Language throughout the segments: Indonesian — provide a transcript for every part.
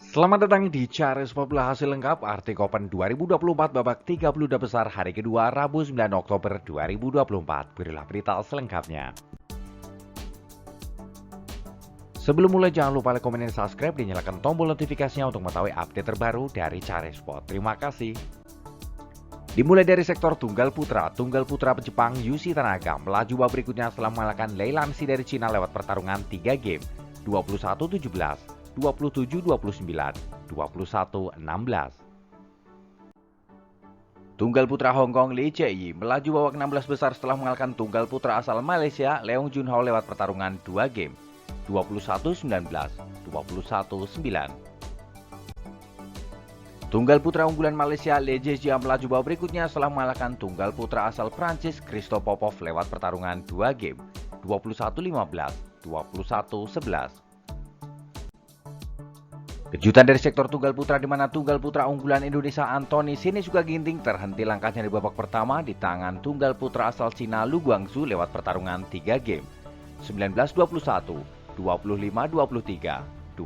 Selamat datang di Cari Sport hasil lengkap Arctic Open 2024 babak 32 besar hari kedua Rabu 9 Oktober 2024. Berilah berita selengkapnya. Sebelum mulai jangan lupa like, komen, dan subscribe dan nyalakan tombol notifikasinya untuk mengetahui update terbaru dari Cari Sport. Terima kasih. Dimulai dari sektor tunggal putra Jepang Yushi Tanaka melaju babak berikutnya setelah mengalahkan Lei Lanxi dari Cina lewat pertarungan 3 game 21-17, 27-29, 21-16. Tunggal putra Hong Kong Lee Chee melaju babak 16 besar setelah mengalahkan tunggal putra asal Malaysia Leong Junhao lewat pertarungan 2 game 21-19, 21-9. Tunggal putra unggulan Malaysia Lee Zhejiang melaju babak berikutnya setelah mengalahkan tunggal putra asal Prancis Christophe Popov lewat pertarungan 2 game 21-15, 21-11. Kejutan dari sektor tunggal putra di mana tunggal putra unggulan Indonesia Anthony Sinisuka Ginting terhenti langkahnya di babak pertama di tangan tunggal putra asal Cina Lu Guangzhou lewat pertarungan 3 game 19-21, 25-23, 21-16.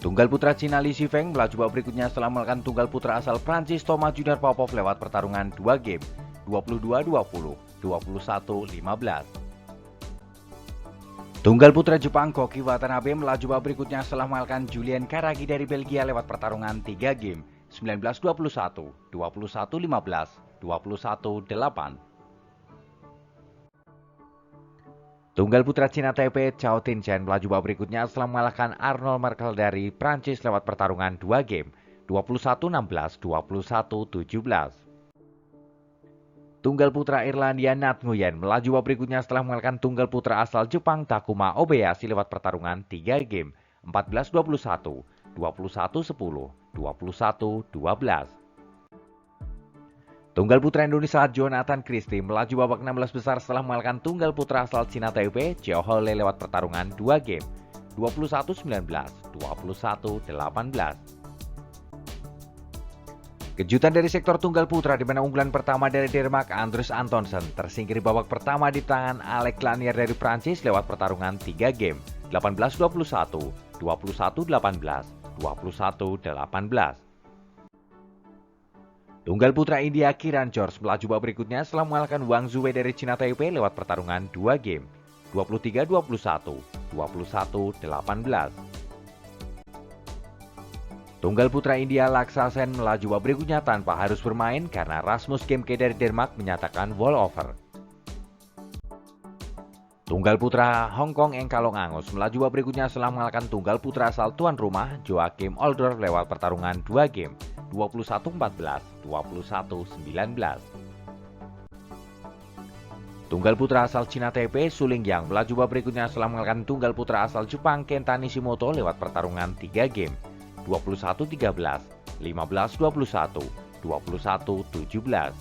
Tunggal putra Cina Li Shifeng melaju babak berikutnya setelah mengalahkan tunggal putra asal Prancis Thomas Junior Popov lewat pertarungan 2 game 22-20, 21-15. Tunggal putra Jepang Koki Watanabe melaju babak berikutnya setelah mengalahkan Julian Karagi dari Belgia lewat pertarungan 3 game 19-21, 21-15, 21-8. Tunggal putra Cina Taipei Chao Tianchen melaju babak berikutnya setelah mengalahkan Arnold Merkel dari Prancis lewat pertarungan 2 game 21-16, 21-17. Tunggal putra Irlandia Nat Nguyen melaju babak berikutnya setelah mengalahkan tunggal putra asal Jepang Takuma Obayashi lewat pertarungan 3 game 14-21, 21-10, 21-12. Tunggal putra Indonesia Jonathan Christie melaju babak 16 besar setelah mengalahkan tunggal putra asal Cina Taipei Jiao Hole lewat pertarungan 2 game 21-19, 21-18. Kejutan dari sektor tunggal putra di mana unggulan pertama dari Denmark Andreas Antonsen tersingkir di babak pertama di tangan Alex Lanier dari Prancis lewat pertarungan 3 game 18-21, 21-18, 21-18. Tunggal putra India Kiran George melaju babak berikutnya setelah mengalahkan Wang Zuwei dari Cina Taipei lewat pertarungan 2 game 23-21, 21-18. Tunggal putra India Laksa Sen melaju babak berikutnya tanpa harus bermain karena Rasmus Kemke dari Denmark menyatakan walkover. Tunggal putra Hong Kong Engkalong Angus melaju babak berikutnya setelah mengalahkan tunggal putra asal tuan rumah Joachim Oldorf lewat pertarungan 2 game 21-14, 21-19. Tunggal putra asal Cina Taipei Su Lingyang melaju babak berikutnya setelah mengalahkan tunggal putra asal Jepang Kenta Nishimoto lewat pertarungan 3 game 21-13, 15-21, 21-17.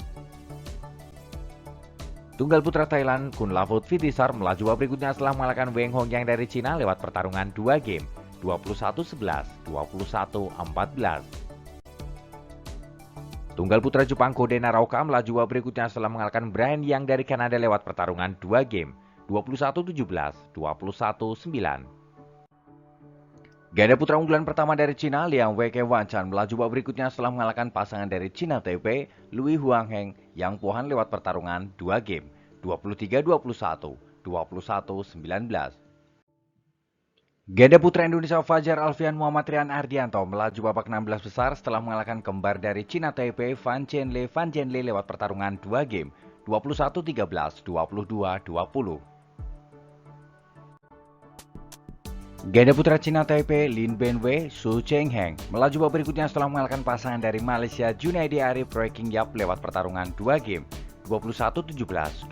Tunggal putra Thailand Kunlavut Vitisar melaju babak berikutnya setelah mengalahkan Weng Hongyang dari Cina lewat pertarungan 2 game 21-11, 21-14. Tunggal putra Jepang Kode Naraoka melaju babak berikutnya setelah mengalahkan Brian Yang dari Kanada lewat pertarungan 2 game 21-17, 21-9. Ganda putra unggulan pertama dari Cina Liang Weike Wanchan melaju babak berikutnya setelah mengalahkan pasangan dari Cina Taipei Lui Huangheng Yang Pohan lewat pertarungan 2 game 23-21, 21-19. Ganda putra Indonesia Fajar Alfian Muhammad Rian Ardianto melaju babak 16 besar setelah mengalahkan kembar dari Cina Taipei Fan Chenle lewat pertarungan 2 game 21-13, 22-20. Ganda putra Cina Taipei Lin Benwei Su Chengheng melaju babak berikutnya setelah mengalahkan pasangan dari Malaysia Junaidi Arif Roy King Yap lewat pertarungan 2 game 21-17, 21-19.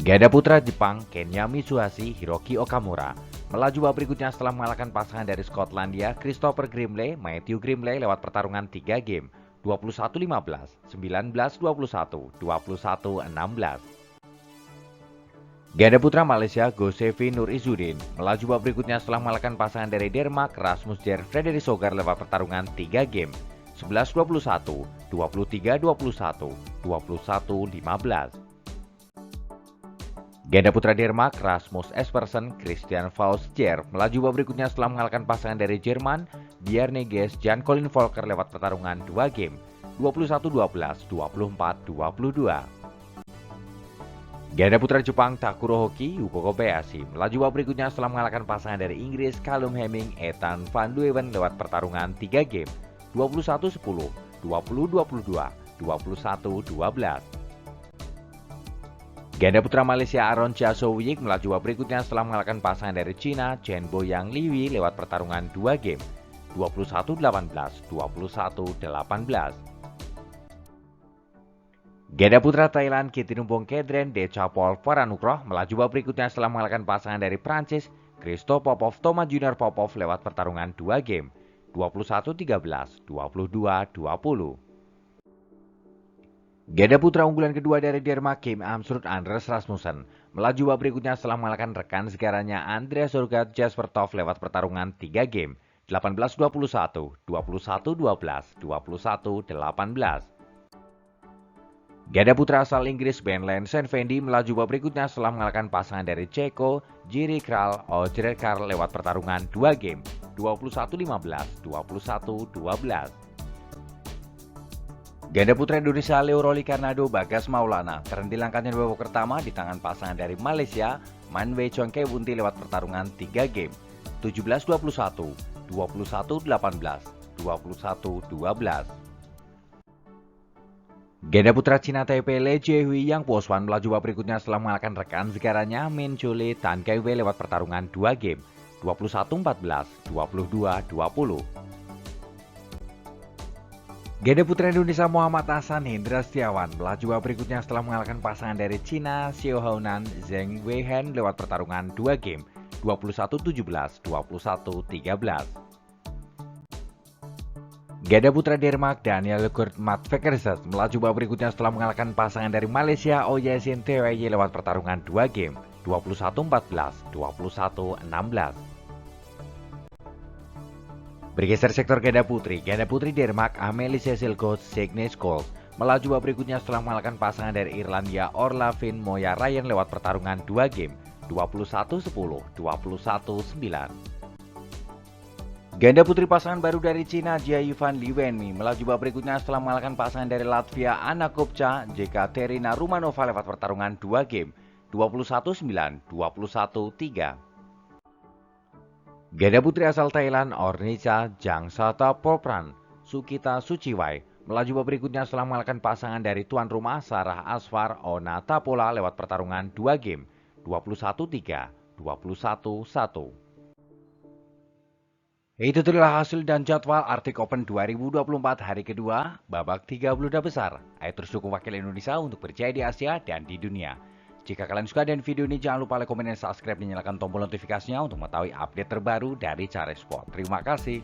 Ganda putra Jepang Kenya Mitsuhashi Hiroki Okamura melaju babak berikutnya setelah mengalahkan pasangan dari Skotlandia Christopher Grimley Matthew Grimley lewat pertarungan 3 game 21-15, 19-21, 21-16. Ganda putra Malaysia Gosevi Nur Izzuddin melaju babak berikutnya setelah mengalahkan pasangan dari Denmark Rasmus Jer Frederik Sogar lewat pertarungan 3 game 11-21, 23-21, 21-15. Ganda putra Denmark, Rasmus Espersen, Christian Faustjer melaju babak berikutnya setelah mengalahkan pasangan dari Jerman, Bjarne Gees dan Colin Volker lewat pertarungan 2 game, 21-12, 24-22. Ganda putra Jepang Takuro Hoki, Yuko Kobayashi melaju babak berikutnya setelah mengalahkan pasangan dari Inggris, Callum Hemming, Ethan van Leeuwen lewat pertarungan 3 game, 21-10, 20-22, 21-12. Ganda putra Malaysia Aaron Chasowik melaju babak berikutnya setelah mengalahkan pasangan dari Cina, Chen Boyang Liwi lewat pertarungan 2 game, 21-18, 21-18. Ganda putra Thailand Kittinumbong Kedren Decapol Paranukroh melaju babak berikutnya setelah mengalahkan pasangan dari Prancis, Christo Popov Thomas Junior Popov lewat pertarungan 2 game, 21-13, 22-20. Ganda putra unggulan kedua dari Denmark Kim Amsrud Anders Rasmussen melaju babak berikutnya setelah mengalahkan rekan segaranya Andreas Sorgat Jasper Toff lewat pertarungan 3 game, 18-21, 21-12, 21-18. Ganda putra asal Inggris Ben Lensen Fendi melaju babak berikutnya setelah mengalahkan pasangan dari Ceko, Jiri Kral, Ojrer Karl lewat pertarungan 2 game, 21-15, 21-12. Ganda putra Indonesia Leo Roli Karnado Bagas Maulana terhenti langkahnya di babak pertama di tangan pasangan dari Malaysia, Man Wei Chong Kei Wunti lewat pertarungan 3 game, 17-21, 21-18, 21-12. Ganda putra Cina Taipei Le Jiehui Yang Poswan melaju babak berikutnya setelah mengalahkan rekan segaranya Min Chule Tan Kai Wei lewat pertarungan 2 game, 21-14, 22-20. Ganda putra Indonesia Muhammad Hasan Hendra Setiawan melaju babak berikutnya setelah mengalahkan pasangan dari Cina Xiao Haunan Zheng Weihen lewat pertarungan 2 game, 21-17, 21-13. Ganda putra Denmark Daniel Kurt Matvekerset melaju babak berikutnya setelah mengalahkan pasangan dari Malaysia Oyasin Teweye lewat pertarungan 2 game, 21-14, 21-16. Bergeser sektor ganda putri Denmark Amelie Cecil Gods Signes Kohl melaju babak berikutnya setelah mengalahkan pasangan dari Irlandia Orla Finn Moya Ryan lewat pertarungan 2 game, 21-10, 21-9. Ganda putri pasangan baru dari Cina Jia Yifan Li Wenmi melaju babak berikutnya setelah mengalahkan pasangan dari Latvia Anna Kopcha Jekaterina Rumanova lewat pertarungan 2 game, 21-9, 21-3. Ganda putri asal Thailand Ornica Jangsata Popran Sukita Suciwai melaju babak berikutnya setelah mengalahkan pasangan dari tuan rumah Sarah Asfar Ona Tapola lewat pertarungan 2 game, 21-3, 21-1. Itu adalah hasil dan jadwal Arctic Open 2024 hari kedua babak 32 besar. Ayo terus dukung wakil Indonesia untuk berjaya di Asia dan di dunia. Jika kalian suka dengan video ini, jangan lupa like, komen, dan subscribe, dan nyalakan tombol notifikasinya untuk mengetahui update terbaru dari Caresport. Terima kasih.